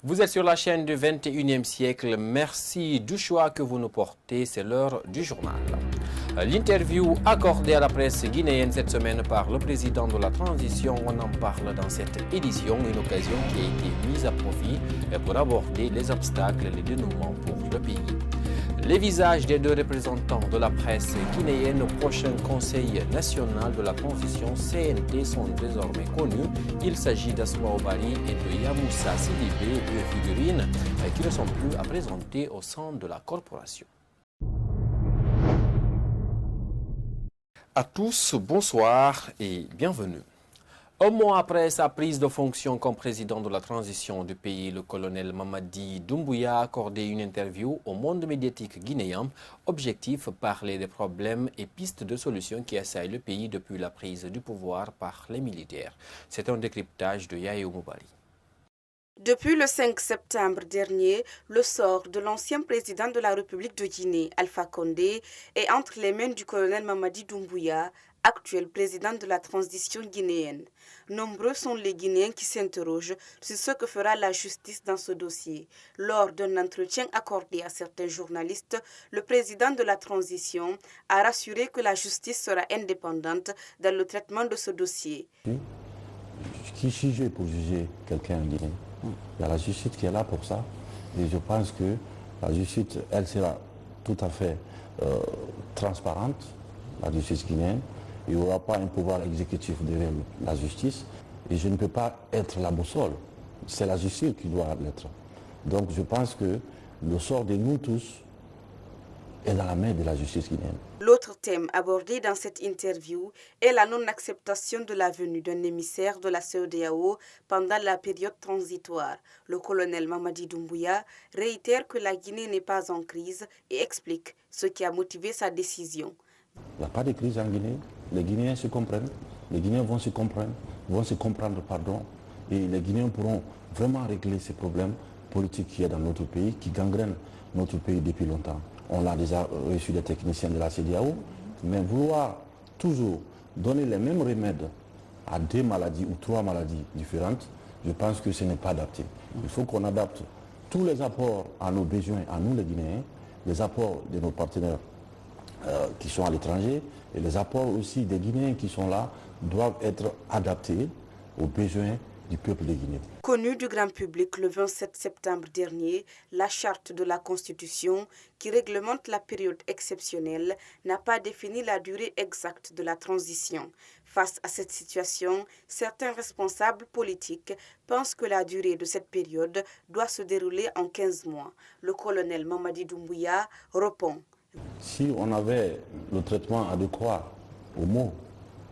Vous êtes sur la chaîne du 21e siècle. Merci du choix que vous nous portez. C'est l'heure du journal. L'interview accordée à la presse guinéenne cette semaine par le président de la transition, on en parle dans cette édition, une occasion qui a été mise à profit pour aborder les obstacles et les dénouements pour le pays. Les visages des deux représentants de la presse guinéenne au prochain Conseil national de la transition CNT sont désormais connus. Il s'agit d'Asma Obari et de Yamoussa Sidibé, deux figurines qui ne sont plus à présenter au sein de la corporation. À tous, bonsoir et bienvenue. Un mois après sa prise de fonction comme président de la transition du pays, le colonel Mamadi Doumbouya a accordé une interview au monde médiatique guinéen. Objectif, parler des problèmes et pistes de solutions qui assaillent le pays depuis la prise du pouvoir par les militaires. C'est un décryptage de Yaya Moubari. Depuis le 5 septembre dernier, le sort de l'ancien président de la République de Guinée, Alpha Condé, est entre les mains du colonel Mamadi Doumbouya, actuel président de la transition guinéenne. Nombreux sont les Guinéens qui s'interrogent sur ce que fera la justice dans ce dossier. Lors d'un entretien accordé à certains journalistes, le président de la transition a rassuré que la justice sera indépendante dans le traitement de ce dossier. Qui juge pour juger quelqu'un en Guinée? Il y a la justice qui est là pour ça. Et je pense que la justice, elle sera tout à fait transparente, la justice guinéenne. Il n'y aura pas un pouvoir exécutif derrière la justice. Et je ne peux pas être la boussole. C'est la justice qui doit l'être. Donc je pense que le sort de nous tous est dans la main de la justice guinéenne. L'autre thème abordé dans cette interview est la non-acceptation de la venue d'un émissaire de la CEDEAO pendant la période transitoire. Le colonel Mamadi Doumbouya réitère que la Guinée n'est pas en crise et explique ce qui a motivé sa décision. Il n'y a pas de crise en Guinée. Les Guinéens se comprennent. Les Guinéens vont se comprendre, pardon. Et les Guinéens pourront vraiment régler ces problèmes politiques qu'il y a dans notre pays, qui gangrènent notre pays depuis longtemps. On a déjà reçu des techniciens de la CEDEAO, mais vouloir toujours donner les mêmes remèdes à 2 maladies ou 3 maladies différentes, je pense que ce n'est pas adapté. Il faut qu'on adapte tous les apports à nos besoins, à nous les Guinéens, les apports de nos partenaires qui sont à l'étranger et les apports aussi des Guinéens qui sont là doivent être adaptés aux besoins du peuple de Guinée. Connue du grand public le 27 septembre dernier, la charte de la Constitution qui réglemente la période exceptionnelle n'a pas défini la durée exacte de la transition. Face à cette situation, certains responsables politiques pensent que la durée de cette période doit se dérouler en 15 mois. Le colonel Mamadi Doumbouya répond. Si on avait le traitement adéquat aux maux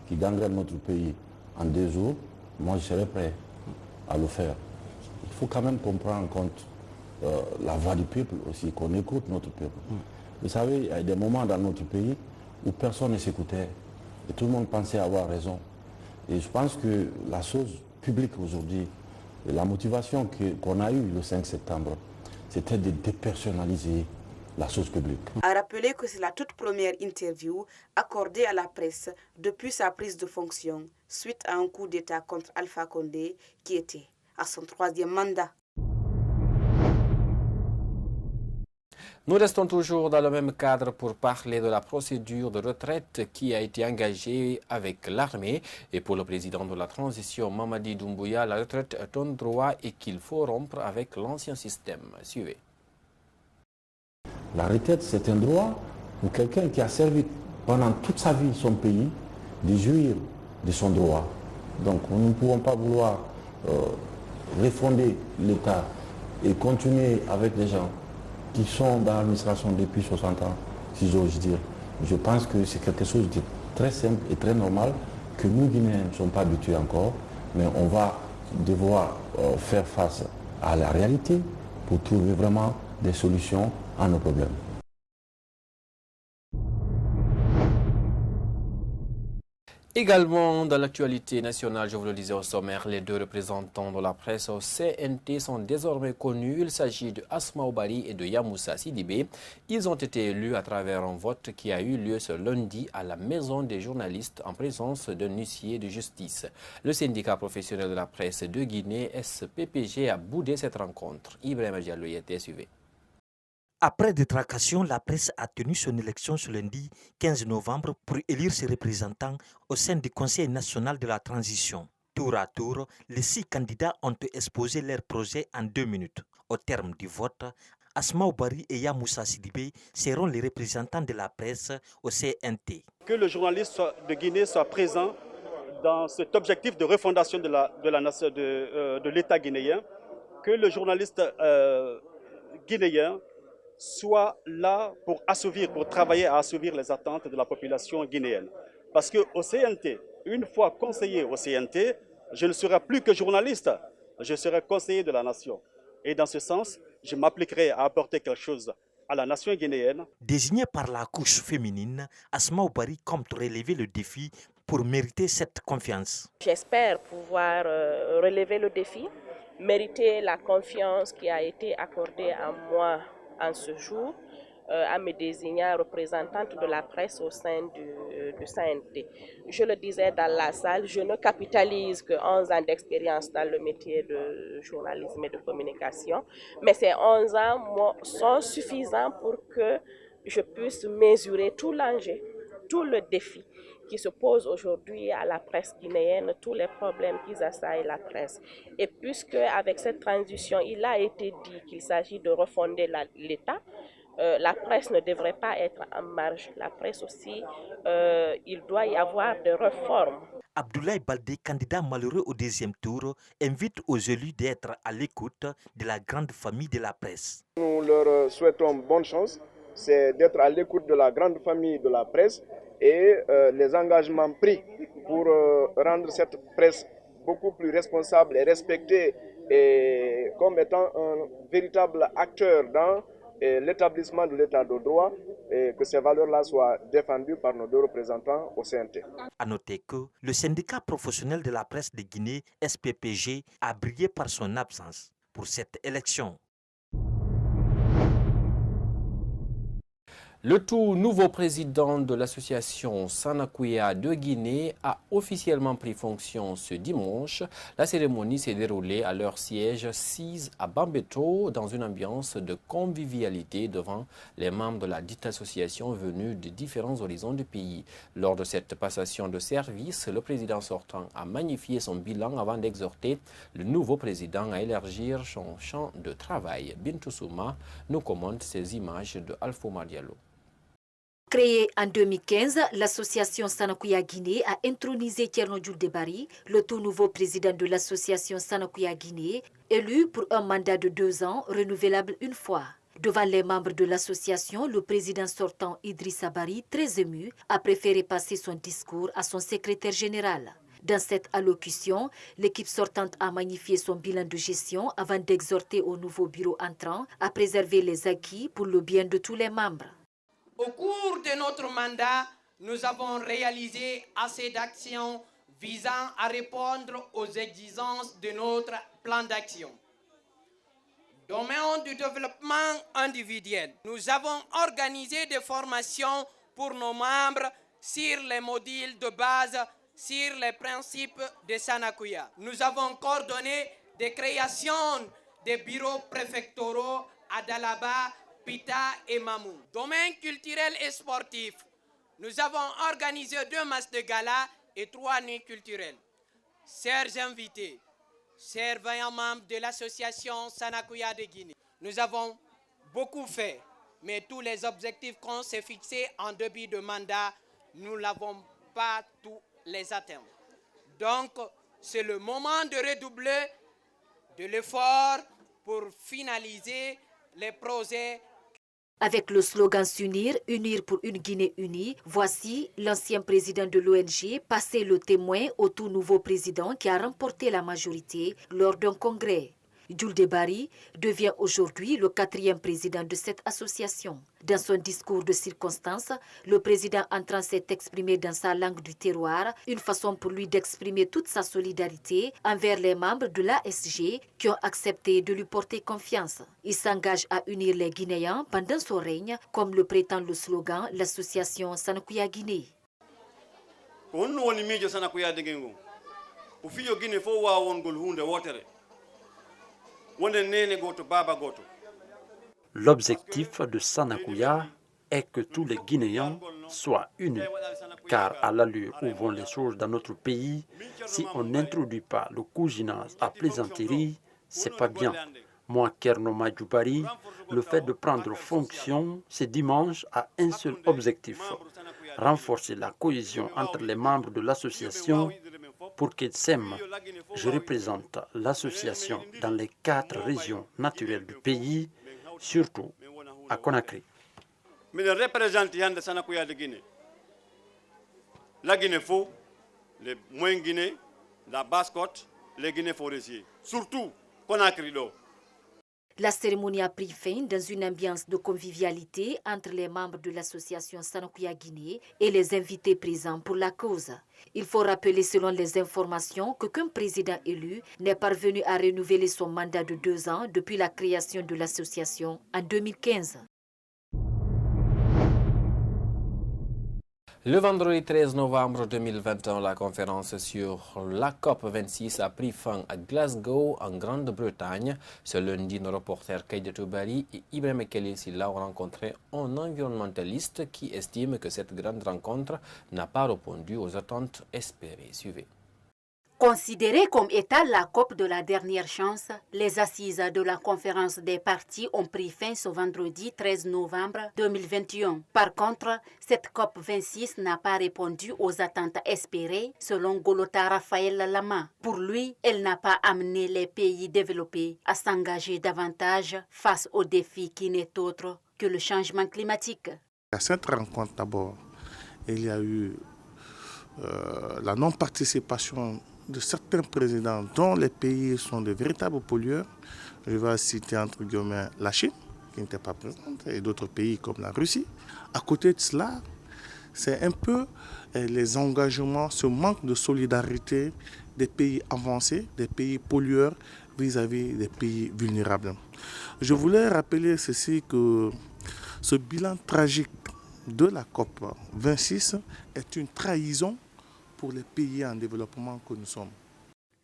qui gangrènent notre pays en 2 jours, moi je serais prêt à le faire. Il faut quand même qu'on prenne en compte la voix du peuple aussi, qu'on écoute notre peuple. Vous savez, il y a des moments dans notre pays où personne ne s'écoutait et tout le monde pensait avoir raison. Et je pense que la chose publique aujourd'hui, la motivation qu'on a eue le 5 septembre, c'était de dépersonnaliser la chose publique. A rappelé que c'est la toute première interview accordée à la presse depuis sa prise de fonction, suite à un coup d'État contre Alpha Condé qui était à son 3e mandat. Nous restons toujours dans le même cadre pour parler de la procédure de retraite qui a été engagée avec l'armée. Et pour le président de la transition, Mamadi Doumbouya, la retraite est un droit et qu'il faut rompre avec l'ancien système. Suivez. La retraite, c'est un droit pour quelqu'un qui a servi pendant toute sa vie son pays de jouir de son droit. Donc nous ne pouvons pas vouloir refonder l'État et continuer avec des gens qui sont dans l'administration depuis 60 ans, si j'ose dire. Je pense que c'est quelque chose de très simple et très normal que nous, Guinéens, ne sommes pas habitués encore, mais on va devoir faire face à la réalité pour trouver vraiment des solutions à nos problèmes. Également dans l'actualité nationale, je vous le disais au sommaire, les deux représentants de la presse au CNT sont désormais connus. Il s'agit de Asmaou Bari et de Yamoussa Sidibé. Ils ont été élus à travers un vote qui a eu lieu ce lundi à la Maison des journalistes en présence d'un huissier de justice. Le syndicat professionnel de la presse de Guinée, SPPG, a boudé cette rencontre. Ibrahima Diallo y était suivi. Après des tracassions, la presse a tenu son élection ce lundi 15 novembre pour élire ses représentants au sein du Conseil national de la transition. Tour à tour, les 6 candidats ont exposé leur projet en 2 minutes. Au terme du vote, Asmaou Bari et Yamoussa Sidibé seront les représentants de la presse au CNT. Que le journaliste de Guinée soit présent dans cet objectif de refondation de l'État guinéen, que le journaliste guinéen soit là pour travailler à assouvir les attentes de la population guinéenne. Parce qu'au CNT, une fois conseiller au CNT, je ne serai plus que journaliste, je serai conseiller de la nation. Et dans ce sens, je m'appliquerai à apporter quelque chose à la nation guinéenne. Désigné par la couche féminine, Asmaou Bari compte relever le défi pour mériter cette confiance. J'espère pouvoir relever le défi, mériter la confiance qui a été accordée à moi en ce jour, à me désigner représentante de la presse au sein du CNT. Je le disais dans la salle, je ne capitalise que 11 ans d'expérience dans le métier de journalisme et de communication, mais ces 11 ans sont suffisants pour que je puisse mesurer tout l'enjeu, tout le défi qui se pose aujourd'hui à la presse guinéenne, tous les problèmes qui assaillent la presse. Et puisque avec cette transition, il a été dit qu'il s'agit de refonder l'État, la presse ne devrait pas être en marge. La presse aussi, il doit y avoir des réformes. Abdoulaye Baldé, candidat malheureux au 2e tour, invite aux élus d'être à l'écoute de la grande famille de la presse. Nous leur souhaitons bonne chance, c'est d'être à l'écoute de la grande famille de la presse et les engagements pris pour rendre cette presse beaucoup plus responsable et respectée et comme étant un véritable acteur dans l'établissement de l'état de droit et que ces valeurs-là soient défendues par nos 2 représentants au CNT. À noter que le syndicat professionnel de la presse de Guinée, SPPG, a brillé par son absence pour cette élection. Le tout nouveau président de l'association Sanakuya de Guinée a officiellement pris fonction ce dimanche. La cérémonie s'est déroulée à leur siège 6 à Bambeto dans une ambiance de convivialité devant les membres de la dite association venus de différents horizons du pays. Lors de cette passation de service, le président sortant a magnifié son bilan avant d'exhorter le nouveau président à élargir son champ de travail. Bintou Souma nous commente ces images de Alfouma Diallo. Créée en 2015, l'association Sanakuya Guinée a intronisé Thierno Djouldebari, le tout nouveau président de l'association Sanakuya Guinée, élu pour un mandat de 2 ans, renouvelable une fois. Devant les membres de l'association, le président sortant Idrissa Bari, très ému, a préféré passer son discours à son secrétaire général. Dans cette allocution, l'équipe sortante a magnifié son bilan de gestion avant d'exhorter au nouveau bureau entrant à préserver les acquis pour le bien de tous les membres. Au cours de notre mandat, nous avons réalisé assez d'actions visant à répondre aux exigences de notre plan d'action. Domaine du développement individuel, nous avons organisé des formations pour nos membres sur les modules de base, sur les principes de Sanakuya. Nous avons coordonné des créations de bureaux préfectoraux à Dalaba, Pita et Mamou. Domaine culturel et sportif, nous avons organisé 2 matchs de gala et 3 nuits culturelles. Chers invités, chers vaillants membres de l'association Sanakuya de Guinée, nous avons beaucoup fait, mais tous les objectifs qu'on s'est fixés en début de mandat, nous n'avons pas tous les atteints. Donc, c'est le moment de redoubler de l'effort pour finaliser les projets. Avec le slogan S'unir, unir pour une Guinée unie, voici l'ancien président de l'ONG passer le témoin au tout nouveau président qui a remporté la majorité lors d'un congrès. Jules Barry devient aujourd'hui le 4e président de cette association. Dans son discours de circonstance, le président entrant s'est exprimé dans sa langue du terroir, une façon pour lui d'exprimer toute sa solidarité envers les membres de l'ASG qui ont accepté de lui porter confiance. Il s'engage à unir les Guinéens pendant son règne, comme le prétend le slogan « l'association Sanakuya Guinée ». L'objectif de Sanakuya est que tous les Guinéens soient unis, car à l'allure où vont les choses dans notre pays, si on n'introduit pas le cousinage à plaisanterie, c'est pas bien. Moi, Kerno Majubari, le fait de prendre fonction ce dimanche a un seul objectif, renforcer la cohésion entre les membres de l'association pour qu'ils s'aiment. Je représente l'association dans les 4 régions naturelles du pays, surtout à Conakry. Mais le représentant de Sanakuya de Guinée, la Guinée-Faux, les moyens Guinée, la Basse-Côte, les Guinée-Forestiers, surtout Conakry-Lo. La cérémonie a pris fin dans une ambiance de convivialité entre les membres de l'association Sanakuya Guinée et les invités présents pour la cause. Il faut rappeler selon les informations qu'aucun président élu n'est parvenu à renouveler son mandat de 2 ans depuis la création de l'association en 2015. Le vendredi 13 novembre 2021, la conférence sur la COP26 a pris fin à Glasgow, en Grande-Bretagne. Ce lundi, nos reporters Kaidetou Bari et Ibrahim Kelly Silla ont rencontré un environnementaliste qui estime que cette grande rencontre n'a pas répondu aux attentes espérées. Suivez. Considérée comme étant la COP de la dernière chance, les assises de la conférence des partis ont pris fin ce vendredi 13 novembre 2021. Par contre, cette COP 26 n'a pas répondu aux attentes espérées, selon Golota Raphaël Lama. Pour lui, elle n'a pas amené les pays développés à s'engager davantage face aux défis qui n'est autre que le changement climatique. À cette rencontre d'abord, il y a eu la non-participation de certains présidents dont les pays sont de véritables pollueurs. Je vais citer entre guillemets la Chine, qui n'était pas présente, et d'autres pays comme la Russie. À côté de cela, c'est un peu les engagements, ce manque de solidarité des pays avancés, des pays pollueurs vis-à-vis des pays vulnérables. Je voulais rappeler ceci, que ce bilan tragique de la COP 26 est une trahison pour les pays en développement que nous sommes.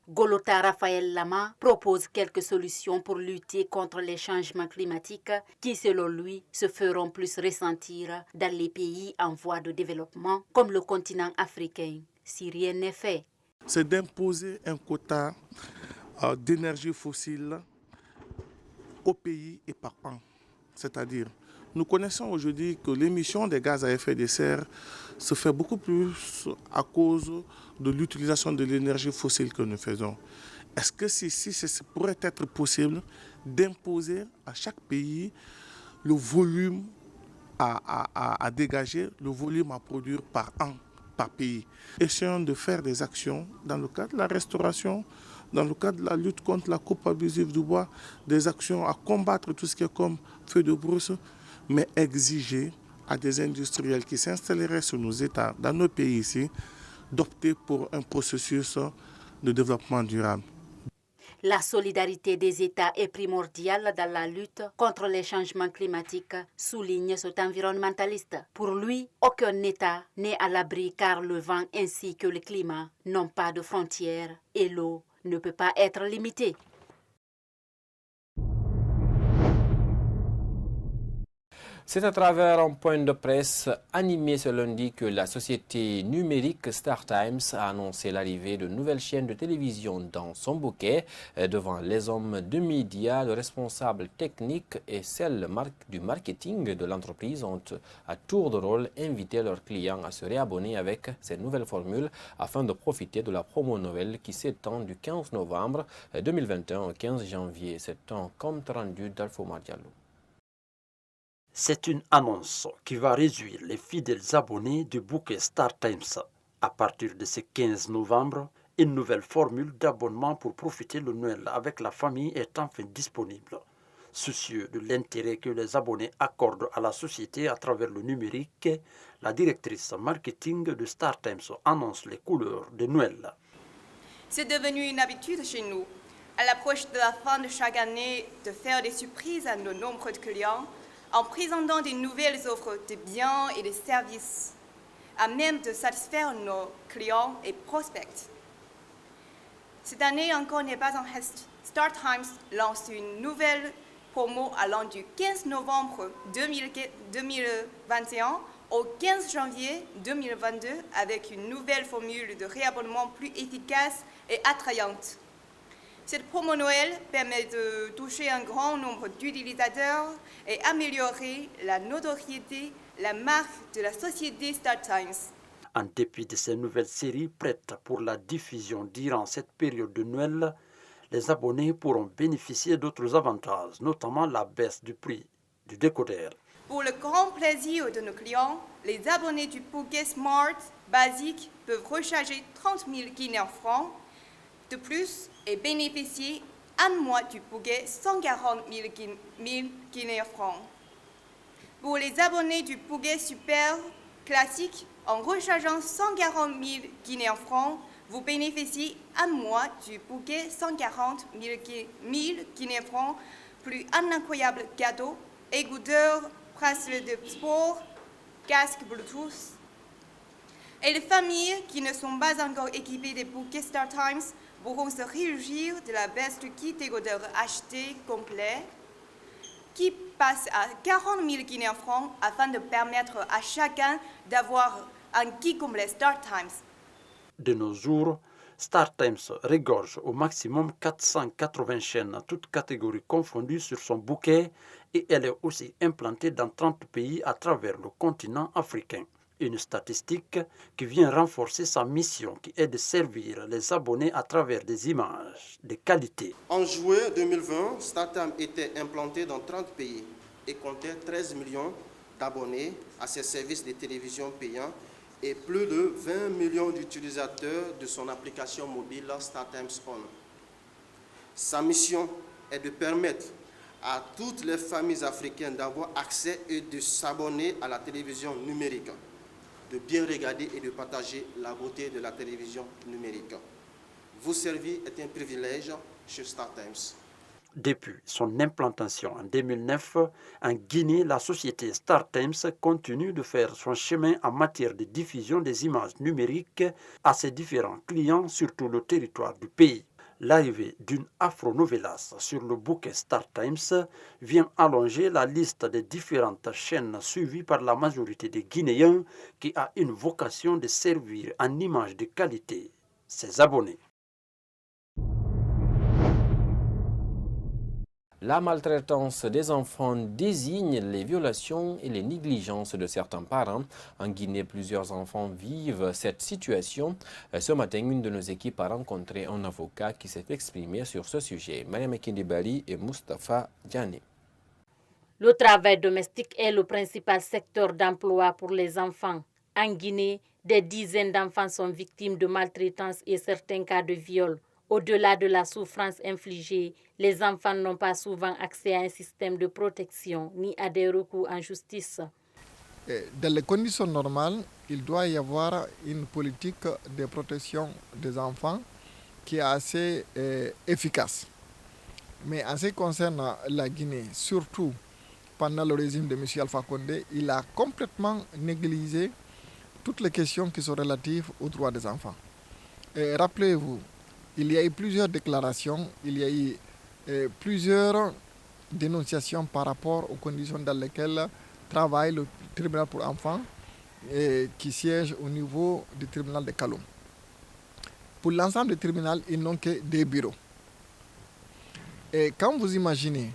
Golota Raphaël Lama propose quelques solutions pour lutter contre les changements climatiques qui, selon lui, se feront plus ressentir dans les pays en voie de développement, comme le continent africain, si rien n'est fait. C'est d'imposer un quota d'énergie fossile au pays et par an. C'est-à-dire, nous connaissons aujourd'hui que l'émission des gaz à effet de serre se fait beaucoup plus à cause de l'utilisation de l'énergie fossile que nous faisons. Est-ce que ça pourrait être possible d'imposer à chaque pays le volume à dégager, le volume à produire par an, par pays? Essayons de faire des actions dans le cadre de la restauration, dans le cadre de la lutte contre la coupe abusive du bois, des actions à combattre tout ce qui est comme feu de brousse, mais exiger à des industriels qui s'installeraient sur nos États, dans nos pays ici, d'opter pour un processus de développement durable. La solidarité des États est primordiale dans la lutte contre les changements climatiques, souligne cet environnementaliste. Pour lui, aucun État n'est à l'abri car le vent ainsi que le climat n'ont pas de frontières et l'eau ne peut pas être limitée. C'est à travers un point de presse animé ce lundi que la société numérique StarTimes a annoncé l'arrivée de nouvelles chaînes de télévision dans son bouquet. Devant les hommes de médias, le responsable technique et celle du marketing de l'entreprise ont à tour de rôle invité leurs clients à se réabonner avec ces nouvelles formules afin de profiter de la promo Noël qui s'étend du 15 novembre 2021 au 15 janvier. C'est un compte rendu d'Alfomar Diallo. C'est une annonce qui va réjouir les fidèles abonnés du bouquet StarTimes. À partir de ce 15 novembre, Une nouvelle formule d'abonnement pour profiter le Noël avec la famille est enfin disponible. Soucieux de l'intérêt que les abonnés accordent à la société à travers le numérique, la directrice marketing de StarTimes annonce les couleurs de Noël. C'est devenu une habitude chez nous, à l'approche de la fin de chaque année, de faire des surprises à nos nombreux clients en présentant de nouvelles offres de biens et de services, à même de satisfaire nos clients et prospects. Cette année encore n'est pas en reste. StarTimes lance une nouvelle promo allant du 15 novembre 2021 au 15 janvier 2022 avec une nouvelle formule de réabonnement plus efficace et attrayante. Cette promo Noël permet de toucher un grand nombre d'utilisateurs et améliorer la notoriété, la marque de la société StarTimes. En dépit de ces nouvelles séries prêtes pour la diffusion durant cette période de Noël, les abonnés pourront bénéficier d'autres avantages, notamment la baisse du prix du décodeur. Pour le grand plaisir de nos clients, les abonnés du Bouquet Smart basique peuvent recharger 30 000 guinéens francs de plus et bénéficier un mois du Bouquet 140 000 guinéens francs. Pour les abonnés du Bouquet Super classique, en rechargeant 140 000 guinéens francs, vous bénéficiez un mois du Bouquet 140 000 guinéens francs, plus un incroyable cadeau, écouteurs, bracelets de sport, casque Bluetooth. Et les familles qui ne sont pas encore équipées des bouquets StarTimes pourront se réjouir de la baisse du kit écouteurs acheté complet, qui passe à 40 000 guinéens francs afin de permettre à chacun d'avoir un kit complet StarTimes. De nos jours, StarTimes regorge au maximum 480 chaînes, toutes catégories confondues sur son bouquet, et elle est aussi implantée dans 30 pays à travers le continent africain. Une statistique qui vient renforcer sa mission, qui est de servir les abonnés à travers des images de qualité. En juillet 2020, StarTimes était implanté dans 30 pays et comptait 13 millions d'abonnés à ses services de télévision payants et plus de 20 millions d'utilisateurs de son application mobile StarTimes On. Sa mission est de permettre à toutes les familles africaines d'avoir accès et de s'abonner à la télévision numérique, de bien regarder et de partager la beauté de la télévision numérique. Vous servir est un privilège chez StarTimes. Depuis son implantation en 2009, en Guinée, la société StarTimes continue de faire son chemin en matière de diffusion des images numériques à ses différents clients sur tout le territoire du pays. L'arrivée d'une afro-novelas sur le bouquet StarTimes vient allonger la liste des différentes chaînes suivies par la majorité des Guinéens qui a une vocation de servir en images de qualité ses abonnés. La maltraitance des enfants désigne les violations et les négligences de certains parents. En Guinée, plusieurs enfants vivent cette situation. Ce matin, une de nos équipes a rencontré un avocat qui s'est exprimé sur ce sujet. Mariam Ekindibali et Moustapha Diané. Le travail domestique est le principal secteur d'emploi pour les enfants. En Guinée, des dizaines d'enfants sont victimes de maltraitance et certains cas de viol. Au-delà de la souffrance infligée, les enfants n'ont pas souvent accès à un système de protection ni à des recours en justice. Dans les conditions normales, il doit y avoir une politique de protection des enfants qui est assez efficace. Mais en ce qui concerne la Guinée, surtout pendant le régime de M. Alpha Condé, il a complètement négligé toutes les questions qui sont relatives aux droits des enfants. Rappelez-vous, il y a eu plusieurs déclarations, il y a eu plusieurs dénonciations par rapport aux conditions dans lesquelles travaille le tribunal pour enfants qui siège au niveau du tribunal de Kaloum. Pour l'ensemble des tribunaux, ils n'ont que des bureaux. Et quand vous imaginez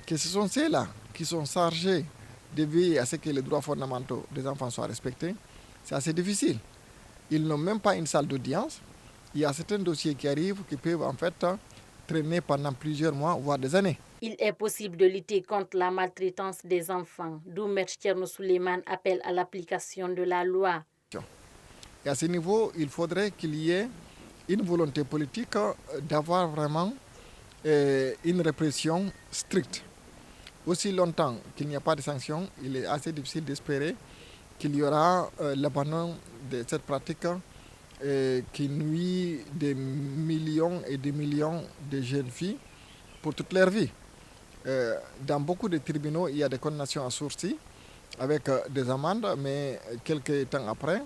que ce sont ceux-là qui sont chargés de veiller à ce que les droits fondamentaux des enfants soient respectés, c'est assez difficile. Ils n'ont même pas une salle d'audience. Il y a certains dossiers qui arrivent qui peuvent en fait traîner pendant plusieurs mois, voire des années. Il est possible de lutter contre la maltraitance des enfants, d'où M. Tcherno Suleiman appelle à l'application de la loi. Et à ce niveau, il faudrait qu'il y ait une volonté politique d'avoir vraiment une répression stricte. Aussi longtemps qu'il n'y a pas de sanctions, il est assez difficile d'espérer qu'il y aura l'abandon de cette pratique qui nuit des millions et des millions de jeunes filles pour toute leur vie. Dans beaucoup de tribunaux, il y a des condamnations à sursis avec des amendes, mais quelques temps après,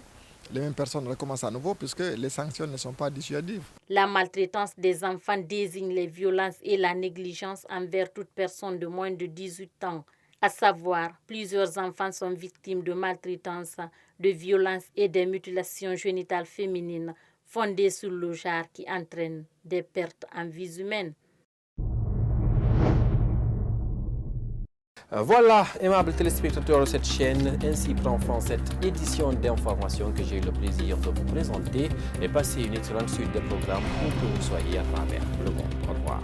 les mêmes personnes recommencent à nouveau puisque les sanctions ne sont pas dissuasives. La maltraitance des enfants désigne les violences et la négligence envers toute personne de moins de 18 ans. À savoir, plusieurs enfants sont victimes de maltraitance, de violences et de mutilations génitales féminines fondées sur le genre qui entraînent des pertes en vies humaines. Voilà, aimables téléspectateurs de cette chaîne, ainsi prend fin cette édition d'information que j'ai eu le plaisir de vous présenter et passez une excellente suite de programmes où que vous soyez à travers le monde. Au revoir.